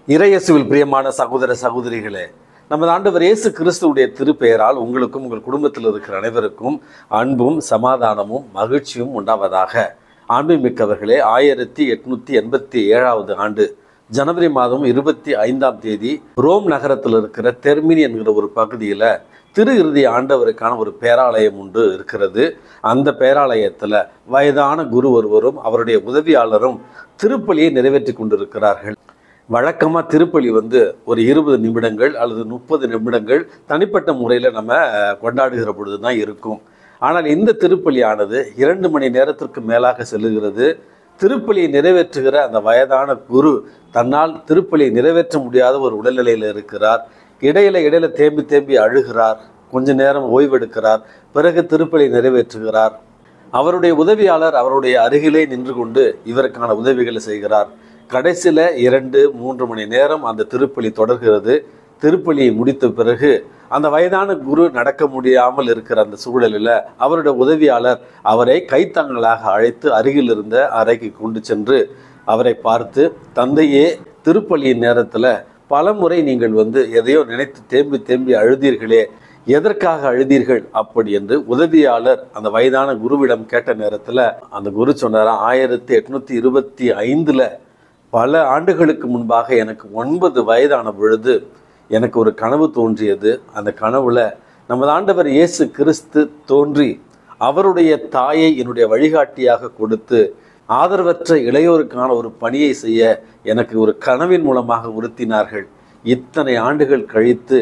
இறையேசுவில் பிரியமான சகோதர சகோதரிகளே, நமது ஆண்டவர் இயேசு கிறிஸ்துவுடைய திருப்பெயரால் உங்களுக்கும் உங்கள் குடும்பத்தில் இருக்கிற அனைவருக்கும் அன்பும் சமாதானமும் மகிழ்ச்சியும் உண்டாவதாக. அன்புமிக்கவர்களே, 1887 ஆண்டு ஜனவரி மாதம் 25ஆம் தேதி ரோம் நகரத்தில் இருக்கிற தெர்மினி என்கிற ஒரு பகுதியில் திரு இறுதி ஆண்டவருக்கான ஒரு பேராலயம் ஒன்று இருக்கிறது. அந்த பேராலயத்தில் வயதான குரு ஒருவரும் அவருடைய உதவியாளரும் திருப்பலியை நிறைவேற்றி கொண்டிருக்கிறார்கள். வழக்கமாக திருப்பலி ஒரு 20 நிமிடங்கள் அல்லது 30 நிமிடங்கள் தனிப்பட்ட முறையில் நம்ம கொண்டாடுகிற பொழுது தான் இருக்கும். ஆனால் இந்த திருப்பலியானது 2 மணி நேரத்திற்கு மேலாக செல்லுகிறது. திருப்பலியை நிறைவேற்றுகிற அந்த வயதான குரு தன்னால் திருப்பலியை நிறைவேற்ற முடியாத ஒரு உடல்நிலையில் இருக்கிறார். இடையில தேம்பி அழுகிறார். கொஞ்ச நேரம் ஓய்வெடுக்கிறார். பிறகு திருப்பலியை நிறைவேற்றுகிறார். அவருடைய உதவியாளர் அவருடைய அருகிலே நின்று கொண்டு இவருக்கான உதவிகளை செய்கிறார். கடைசியில் 2-3 மணி நேரம் அந்த திருப்பலி தொடர்கிறது. திருப்பலியை முடித்த பிறகு அந்த வயதான குரு நடக்க முடியாமல் இருக்கிற அந்த சூழலில் அவருடைய உதவியாளர் அவரை கைத்தாங்களாக அழைத்து அருகில் இருந்த அறைக்கு கொண்டு சென்று அவரை பார்த்து, தந்தையே, திருப்பலியின் நேரத்தில் பல முறை நீங்கள் எதையோ நினைத்து தேம்பி அழுதீர்களே, எதற்காக அழுதீர்கள் அப்படி என்று உதவியாளர் அந்த வயதான குருவிடம் கேட்ட நேரத்தில் அந்த குரு சொன்னாராம், 1825 பல ஆண்டுகளுக்கு முன்பாக எனக்கு 9 வயதான பொழுது எனக்கு ஒரு கனவு தோன்றியது. அந்த கனவுல நமது ஆண்டவர் இயேசு கிறிஸ்து தோன்றி அவருடைய தாயை என்னுடைய வழிகாட்டியாக கொடுத்து ஆதரவற்ற இளையோருக்கான ஒரு பணியை செய்ய எனக்கு ஒரு கனவின் மூலமாக உறுத்தினார்கள். இத்தனை ஆண்டுகள் கழித்து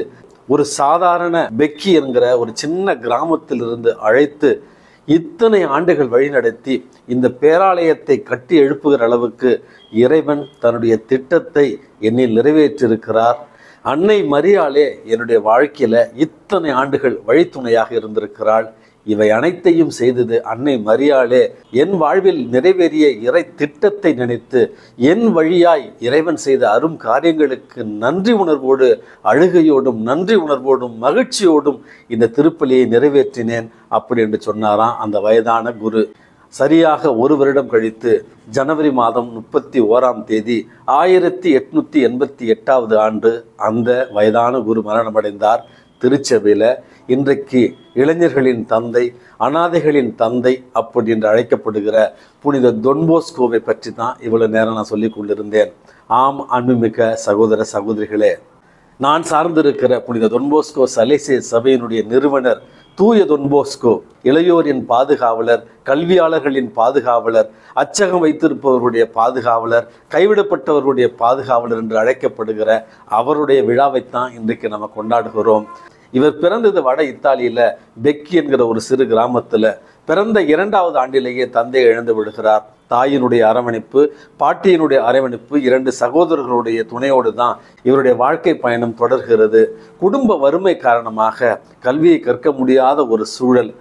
ஒரு சாதாரண பெக்கி என்கிற ஒரு சின்ன கிராமத்தில் இருந்து அழைத்து இத்தனை ஆண்டுகள் வழிநடத்தி இந்த பேராலயத்தை கட்டி எழுப்புகிற அளவுக்கு இறைவன் தன்னுடைய திட்டத்தை என்னில் நிறைவேற்றியிருக்கிறார். அன்னை மரியாளே என்னுடைய வாழ்க்கையில இத்தனை ஆண்டுகள் வழித்துணையாக இருந்திருக்கிறாள். இவை அனைத்தையும் செய்தது அன்னை மரியாளே. என் வாழ்வில் நிறைவேறிய இறை திட்டத்தை நினைத்து என் வழியாய் இறைவன் செய்த அரும் காரியங்களுக்கு நன்றி உணர்வோடு, அழுகையோடும் நன்றி உணர்வோடும் மகிழ்ச்சியோடும் இந்த திருப்பலியை நிறைவேற்றினேன் அப்படி என்று சொன்னாராம் அந்த வயதான குரு. சரியாக 1 வருடம் கழித்து ஜனவரி மாதம் 31ஆம் தேதி 1888 ஆண்டு அந்த வயதான குரு மரணமடைந்தார். திருச்சபையில் இன்றைக்கு இளைஞர்களின் தந்தை, அனாதைகளின் தந்தை அப்படி என்று அழைக்கப்படுகிற புனித தொன்போஸ்கோவை பற்றி தான் இவ்வளவு நேரம் நான் சொல்லி கொண்டிருந்தேன். ஆம், அன்புமிக்க சகோதர சகோதரிகளே, நான் சார்ந்திருக்கிற புனித தொன்போஸ்கோ சலேசிய சபையினுடைய நிறுவனர் தூய தொன்போஸ்கோ இளையோரின் பாதுகாவலர், கல்வியாளர்களின் பாதுகாவலர், அச்சகம் வைத்திருப்பவர்களுடைய பாதுகாவலர், கைவிடப்பட்டவர்களுடைய பாதுகாவலர் என்று அழைக்கப்படுகிற அவருடைய விழாவைத்தான் இன்றைக்கு நம்ம கொண்டாடுகிறோம். இவர் பிறந்தது வட இத்தாலியில பெக்கி என்கிற ஒரு சிறு கிராமத்தில். பிறந்த 2வது ஆண்டிலேயே தந்தையை இழந்து விடுகிறார். தாயினுடைய அரவணைப்பு, பாட்டியினுடைய அரவணைப்பு, 2 சகோதரர்களுடைய துணையோடு தான் இவருடைய வாழ்க்கை பயணம் தொடர்கிறது. குடும்ப வறுமை காரணமாக கல்வியை கற்க முடியாத ஒரு சூழல்.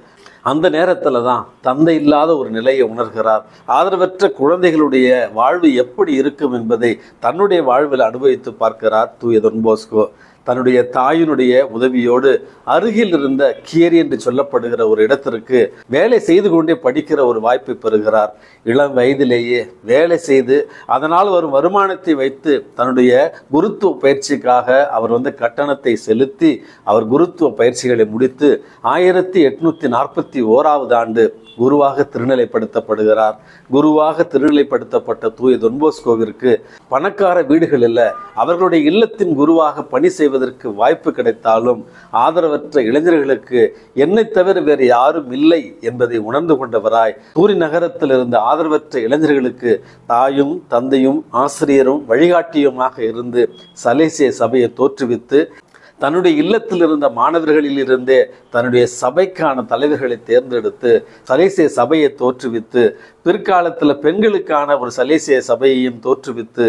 அந்த நேரத்தில் தான் தந்தை இல்லாத ஒரு நிலையை உணர்கிறார். ஆதரவற்ற குழந்தைகளுடைய வாழ்வு எப்படி இருக்கும் என்பதை தன்னுடைய வாழ்வில் அனுபவித்து பார்க்கிறார் தூய தொன்போஸ்கோ. தன்னுடைய தாயினுடைய உதவியோடு அருகில் இருந்த கியரி என்று சொல்லப்படுகிற ஒரு இடத்திற்கு வேலை செய்து கொண்டே படிக்கிற ஒரு வாய்ப்பை பெறுகிறார். இளம் வயதிலேயே வேலை செய்து அதனால் வரும் வருமானத்தை வைத்து தன்னுடைய குருத்துவ பயிற்சிக்காக அவர் கட்டணத்தை செலுத்தி அவர் குருத்துவ பயிற்சிகளை முடித்து 1841ஆவது ஆண்டு குருவாக திருநிலைப்படுத்தப்படுகிறார். குருவாக திருநிலைப்படுத்தப்பட்ட தூய தொன்போஸ்கோவிற்கு பணக்கார வீடுகளில் அவர்களுடைய இல்லத்தின் குருவாக பணி செய்வதற்கு வாய்ப்பு கிடைத்தாலும் ஆதரவற்ற இளைஞர்களுக்கு என்னை தவிர வேறு யாரும் இல்லை என்பதை உணர்ந்து கொண்டவராய் தூரி நகரத்தில் இருந்த ஆதரவற்ற இளைஞர்களுக்கு தாயும் தந்தையும் ஆசிரியரும் வழிகாட்டியுமாக இருந்து சலேசிய சபையை தோற்றுவித்து தன்னுடைய இல்லத்தில் இருந்த மாணவர்களில் இருந்தே தன்னுடைய சபைக்கான தலைவர்களை தேர்ந்தெடுத்து சலேசிய சபையை தோற்றுவித்து பிற்காலத்தில் பெண்களுக்கான ஒரு சலேசிய சபையையும் தோற்றுவித்து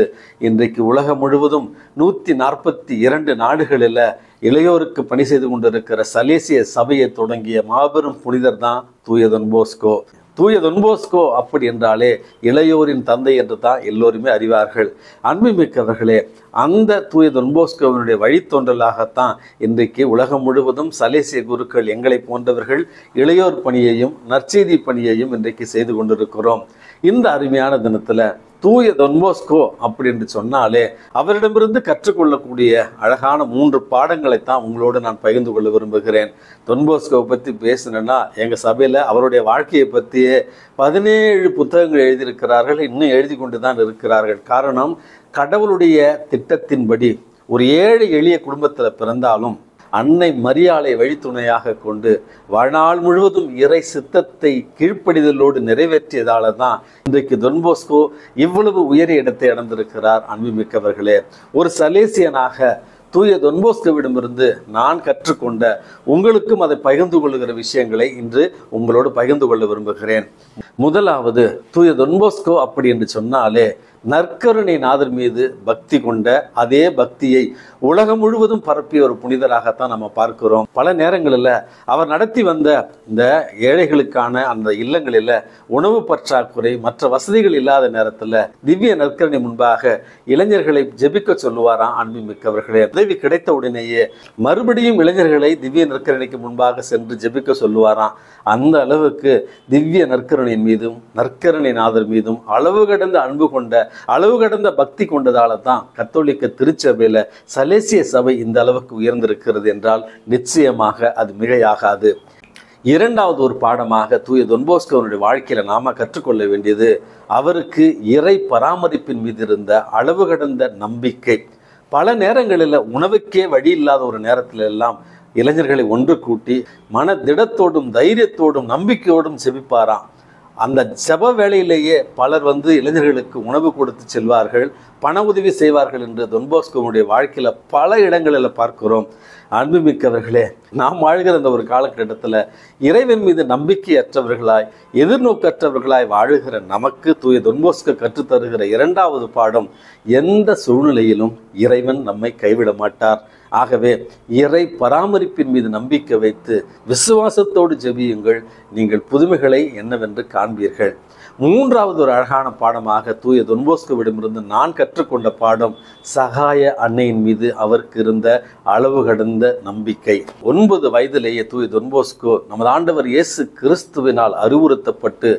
இன்றைக்கு உலகம் முழுவதும் 142 நாடுகளில் இளையோருக்கு பணி செய்து கொண்டிருக்கிற சலேசிய சபையை தொடங்கிய மாபெரும் புனிதர் தான் தூய தொன்போஸ்கோ. தூய தொன்போஸ்கோ அப்படி என்றாலே இளையோரின் தந்தை என்று தான் எல்லோருமே அறிவார்கள். அன்புமிக்கவர்களே, அந்த தூய தொன்போஸ்கோவினுடைய வழித்தோன்றலாகத்தான் இன்றைக்கு உலகம் முழுவதும் சலேசிய குருக்கள் எங்களை போன்றவர்கள் இளையோர் பணியையும் நற்செய்தி பணியையும் இன்றைக்கு செய்து கொண்டிருக்கிறோம். இந்த அருமையான தினத்தில் தூய தொன்போஸ்கோ அப்படி என்று சொன்னாலே அவரிடமிருந்து கற்றுக்கொள்ளக்கூடிய அழகான 3 பாடங்களைத்தான் உங்களோடு நான் பகிர்ந்து கொள்ள விரும்புகிறேன். தொன்போஸ்கோவை பற்றி பேசணுன்னா எங்கள் சபையில் அவருடைய வாழ்க்கையை பற்றியே 17 புத்தகங்கள் எழுதியிருக்கிறார்கள், இன்னும் எழுதி கொண்டு தான் இருக்கிறார்கள். காரணம், கடவுளுடைய திட்டத்தின்படி ஒரு ஏழை எளிய குடும்பத்தில் பிறந்தாலும் அன்னை மரியாளை வழித்துணையாக கொண்டு வாழ்நாள் முழுவதும் இறை சித்தத்தை கீழ்ப்படிதலோடு நிறைவேற்றியதால தான் இன்றைக்கு தொன்போஸ்கோ இவ்வளவு உயரிய இடத்தை அடைந்திருக்கிறார். அன்புமிக்கவர்களே, ஒரு சலேசியனாக தூய தொன்போஸ்கோவிடமிருந்து நான் கற்றுக்கொண்ட உங்களுக்கும் அதை பகிர்ந்து கொள்ளுகிற விஷயங்களை இன்று உங்களோடு பகிர்ந்து கொள்ள விரும்புகிறேன். முதலாவது, தூய தொன்போஸ்கோ அப்படி என்று சொன்னாலே நற்கருணை நாதர் மீது பக்தி கொண்ட அதே பக்தியை உலகம் முழுவதும் பரப்பிய ஒரு புனிதராகத்தான் நம்ம பார்க்கிறோம். பல நேரங்களில் அவர் நடத்தி வந்த இந்த ஏழைகளுக்கான அந்த இல்லங்களில் உணவு பற்றாக்குறை, மற்ற வசதிகள் இல்லாத நேரத்தில் திவ்ய நற்கருணை முன்பாக இளைஞர்களை ஜெபிக்க சொல்லுவாராம். அன்புமிக்கவர்களே, உதவி கிடைத்த உடனேயே மறுபடியும் இளைஞர்களை திவ்ய நற்கருணைக்கு முன்பாக சென்று ஜெபிக்க சொல்லுவாராம். அந்த அளவுக்கு திவ்ய நற்கருணையின் மீதும் நற்கருணை நாதர் மீதும் அளவு கடந்த அன்பு கொண்ட, அளவு கடந்த பக்தி கொண்டதால தான் கத்தோலிக்க திருச்சபையில சலேசிய சபை இந்த அளவுக்கு உயர்ந்திருக்கிறது என்றால் நிச்சயமாக அது மிகையாகாது. இரண்டாவது ஒரு பாடமாக தூய தொன்போஸ்கோவினுடைய வாழ்க்கையில நாம கற்றுக்கொள்ள வேண்டியது அவருக்கு இறை பராமரிப்பின் மீது இருந்த அளவு கடந்த நம்பிக்கை. பல நேரங்களில் உணவுக்கே வழி இல்லாத ஒரு நேரத்தில எல்லாம் இளைஞர்களை ஒன்று கூட்டி மன திடத்தோடும் தைரியத்தோடும் நம்பிக்கையோடும் செபிப்பாராம். அந்த ஜெப வேளையிலேயே பலர் இளைஞர்களுக்கு உணவு கொடுத்து செல்வார்கள், பண உதவி செய்வார்கள் என்று தொன்போஸ்கோவுடைய வாழ்க்கையில பல இடங்களில் பார்க்கிறோம். அன்புமிக்கவர்களே, நாம் வாழ்கிற அந்த ஒரு காலகட்டத்தில் இறைவன் மீது நம்பிக்கையற்றவர்களாய், எதிர்நோக்கற்றவர்களாய் வாழுகிற நமக்கு தூய தொன்போஸ்கோ கற்றுத்தருகிற இரண்டாவது பாடம், எந்த சூழ்நிலையிலும் இறைவன் நம்மை கைவிட மாட்டார். ஆகவே இறை பராமரிப்பின் மீது நம்பிக்கை வைத்து விசுவாசத்தோடு ஜெபியுங்கள், நீங்கள் புதுமைகளை என்னவென்று காண்பீர்கள். மூன்றாவது ஒரு அழகான பாடமாக தூய தொன்போஸ்கோவிடமிருந்து நான் கற்றுக்கொண்ட பாடம், சகாய அன்னையின் மீது அவருக்கு இருந்த அளவு கடந்த நம்பிக்கை. 9 வயதிலேயே தூய தொன்போஸ்கோ நமது ஆண்டவர் இயேசு கிறிஸ்துவினால் அறிவுறுத்தப்பட்டு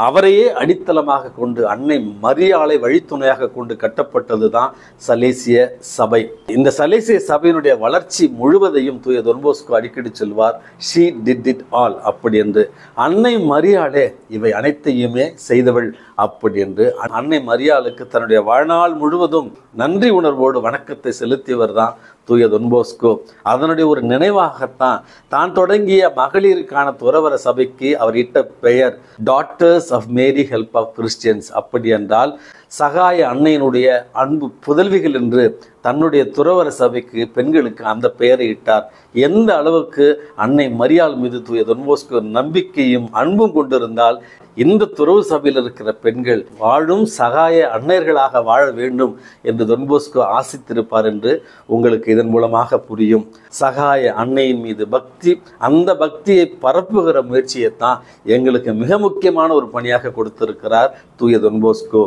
அவரையே அடித்தளமாக கொண்டு அன்னை மரியாளை வழித்துணையாக கொண்டு கட்டப்பட்டதுதான் சலேசிய சபை. இந்த சலேசிய சபையினுடைய வளர்ச்சி முழுவதையும் தூய தொன்போஸ்கோ அடிக்கடி சொல்வார், ஷீ டிட் இட் ஆல் அப்படி என்று. அன்னை மரியாளே இவை அனைத்தையுமே செய்தவள் அப்படி என்று அன்னை மரியாளுக்கு தன்னுடைய வாழ்நாள் முழுவதும் நன்றி உணர்வோடு வணக்கத்தை செலுத்தியவர் தான் தூய தொன்போஸ்கோ. அதனுடைய ஒரு நினைவாகத்தான் தான் தொடங்கிய மகளிருக்கான துறவர சபைக்கு அவர் இட்ட பெயர் daughters of Mary help of Christians. அப்படி என்றால் சகாய அன்னையினுடைய அன்பு புதல்விகள் என்று தன்னுடைய துறவர சபைக்கு பெண்களுக்கு அந்த பெயரை இட்டார். எந்த அளவுக்கு அன்னை மரியாள் மீது தூய தொன்போஸ்கோ நம்பிக்கையும் அன்பும் கொண்டிருந்தால் இந்த துறவு சபையில் இருக்கிற பெண்கள் வாழும் சகாய அன்னையர்களாக வாழ வேண்டும் என்று தொன்போஸ்கோ ஆசித்திருப்பார் என்று உங்களுக்கு இதன் மூலமாக புரியும். சகாய அன்னையின் மீது பக்தி, அந்த பக்தியை பரப்புகிற முயற்சியைத்தான் எங்களுக்கு மிக முக்கியமான ஒரு பணியாக கொடுத்திருக்கிறார் தூய தொன்போஸ்கோ.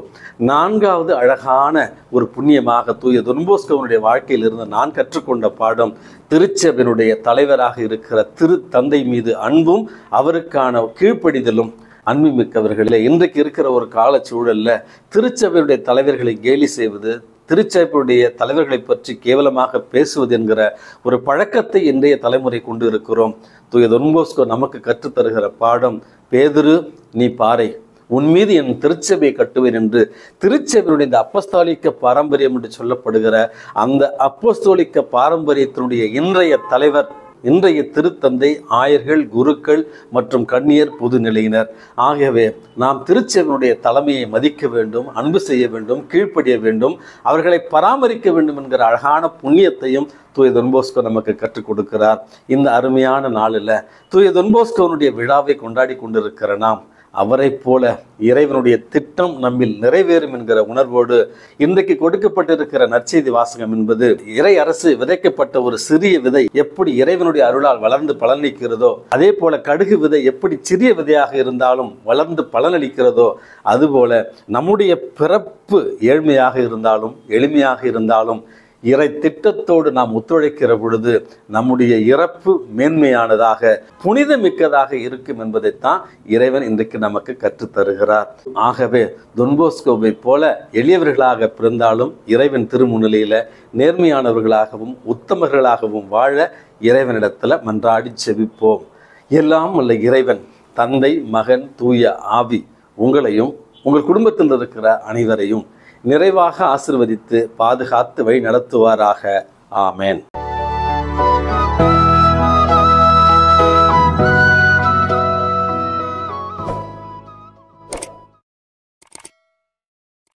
நான்காவது அழகான ஒரு புண்ணியமாக தூய தொன்போஸ்கோவினுடைய வாழ்க்கையில் இருந்து நான் கற்றுக்கொண்ட பாடம், திருச்சபையினுடைய தலைவராக இருக்கிற திரு தந்தை மீது அன்பும் அவருக்கான கீழ்ப்படிதலும். அன்புமிக்கவர்களே, இன்றைக்கு இருக்கிற ஒரு கால சூழல்ல திருச்சபையுடைய தலைவர்களை கேலி செய்வது, திருச்சபையுடைய தலைவர்களை பற்றி கேவலமாக பேசுவது என்கிற ஒரு பழக்கத்தை இன்றைய தலைமுறை கொண்டு இருக்கிறோம். தூய தொன்போஸ்கோ நமக்கு கற்றுத்தருகிற பாடம், பேதுரு நீ பாறை, உன் மீது என் திருச்சபையை கட்டுவேன் என்று திருச்சபையுடைய இந்த அப்போஸ்தலிக்க பாரம்பரியம் என்று சொல்லப்படுகிற அந்த அப்போஸ்தலிக்க பாரம்பரியத்தினுடைய இன்றைய தலைவர், இன்றைய திருத்தந்தை, ஆயர்கள், குருக்கள் மற்றும் கன்னியர் பொதுநிலையினர். ஆகவே நாம் திருச்சபையினுடைய தலைமையை மதிக்க வேண்டும், அன்பு செய்ய வேண்டும், கீழ்ப்படிய வேண்டும், அவர்களை பராமரிக்க வேண்டும் என்கிற அழகான புண்ணியத்தையும் தூய தொன்போஸ்கோ நமக்கு கற்றுக் கொடுக்கிறார். இந்த அருமையான நாளில் தூய தொன்போஸ்கோனுடைய விழாவை கொண்டாடி கொண்டிருக்கிற நாம் அவரை போல இறைவனுடைய திட்டம் நம்மில் நிறைவேறும் என்கிற உணர்வோடு இன்றைக்கு கொடுக்கப்பட்டிருக்கிற நற்செய்தி வாசகம் என்பது, இறை அரசு விதைக்கப்பட்ட ஒரு சிறிய விதை எப்படி இறைவனுடைய அருளால் வளர்ந்து பலனளிக்கிறதோ, அதே போல கடுகு விதை எப்படி சிறிய விதையாக இருந்தாலும் வளர்ந்து பலனளிக்கிறதோ, அதுபோல நம்முடைய பிறப்பு ஏழ்மையாக இருந்தாலும் எளிமையாக இருந்தாலும் இறை திட்டத்தோடு நாம் ஒத்துழைக்கிற பொழுது நம்முடைய இறப்பு மேன்மையானதாக புனிதமிக்கதாக இருக்கும் என்பதைத்தான் இறைவன் இன்றைக்கு நமக்கு கற்றுத்தருகிறார். ஆகவே தொன்போஸ்கோவை போல எளியவர்களாக பிறந்தாலும் இறைவன் திருமுன்னிலையில நேர்மையானவர்களாகவும் உத்தமர்களாகவும் வாழ இறைவனிடத்துல மன்றாடி செபிப்போம். எல்லாம் வல்ல இறைவன் தந்தை, மகன், தூய ஆவி உங்களையும் உங்கள் குடும்பத்தில் இருக்கிற அனைவரையும் நிறைவாக ஆசீர்வதித்து பாதுகாத்து வழி நடத்துவாராக. ஆமேன்.